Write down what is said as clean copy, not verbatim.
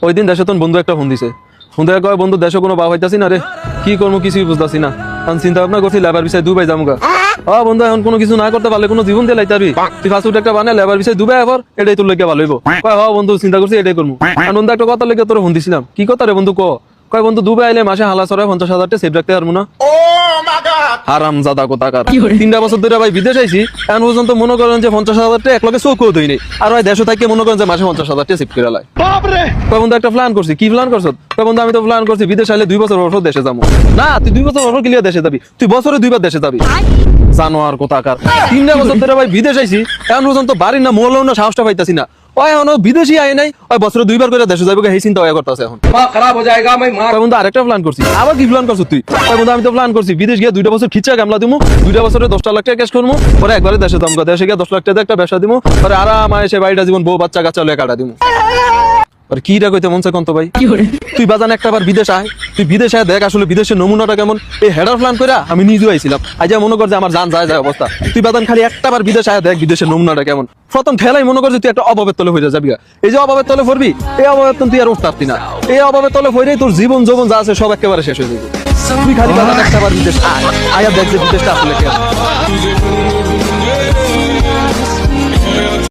ওই দিন দেশে তোর বন্ধু একটা ফোন দিছে, ফোন দিয়ে কয় বন্ধু দেশে কোনো বাপ হইতাছি না রে, কি করবো কিছুই বুঝতেছি না। আমি চিন্তা ভাবনা করছি লেবার বিষয়ে দুবাই যামুগা। বন্ধু এখন কোনো কিছু না করতে পারলে কোনো জীবন দিয়ে লাইতে পারবি, তুই ফাস্ট ফুড একটা বানায় লেবার বিষয়ে দুবাই এবার এটাই তোর লেগে ভালো হইব। কয় বন্ধু চিন্তা করছি এটাই করবো। আর বন্ধু একটা কথা লেগে তোর ফোন দিছিলাম, কি কথা রে বন্ধু কয় বন্ধু দুবাই আইলে মাসে হালা সরাই 50,000 টাকা সেভ রাখতে পারবো না। হারাম জাদা কোথাকার, 3টা বছর ধরে ভাই বিদেশ আইছি, এখন পর্যন্ত মনে করেন যে 50,000 টাকা এক লগে চোখও ধুই নেই, আর ভাই দেশে থাকে মনে করেন যে মাসে 50,000 টাকা সেভ করে লাই। কয় বন্ধু একটা প্ল্যান করছি, কি প্ল্যান করছো? কয় বন্ধু আমি তো প্ল্যান করছি বিদেশ আইলে 2 বছর বছর দেশে যাবো। না তুই 2 বছর বছর গেলে দেশে যাবি, তুই বছরে 2বার দেশে যাবি। জানোয়ার কোথাকার, 3টা বছর ধরে ভাই বিদেশ আইছি, এখন পর্যন্ত বাড়ি না মোলেও না সাহসটা পাইতাছি না। ওই এখনো বিদেশি আয় নাই, ওই বছরে 2বার করে দেশে যাবো এই চিন্তা করতেছে এখন। খারাপ হয়ে যায়গা আমি বন্ধু আরেকটা প্ল্যান করছি। আবার কি প্ল্যান করছো তুই? বন্ধু আমি তো প্ল্যান করছি বিদেশ গিয়ে 2টা বছর খিচা গামলা দিমু, 2টা বছরে 10 লাখ টাকা ক্যাশ করবো, পরে একবারে দেশে যাবো, দেশে গিয়ে 10 লাখ টাকা একটা ব্যবসা দিমু, পরে আরাম এসে বাড়িটা জীবন বউ বাচ্চা কাচ্চা লয়ে কাটা দিমু। আর কি রা কইতে মন চায় কন্ত ভাই, তুই বাজান একটা বার বিদেশ আয়, তুই বিদেশ আয় দেখ আসলে বিদেশের নমুনাটা কেমন। এই হেডার প্ল্যান করে আমি নিজেও আইছিলাম, আজ মনে কর যে আমার জান যায় যায় অবস্থা। তুই বাজান খালি একটা বার বিদেশ আয় দেখ বিদেশের নমুনাটা কেমন। প্রথম ঠেলাই মনে কর যে তুই একটা অভাবের তলে হয়ে যাবি। এই যে অভাবের তলে পড়বি, এই অভাবের তুই আর উঠতে পারতি না। এই অভাবের তলে পড়েই তোর জীবন যৌবন যা আছে সব একেবারে শেষ হয়ে যাবে। তুই খালি বাজান একটা বার বিদেশ আয়, আয়া দেখ যে বিদেশটা আসলে কেমন।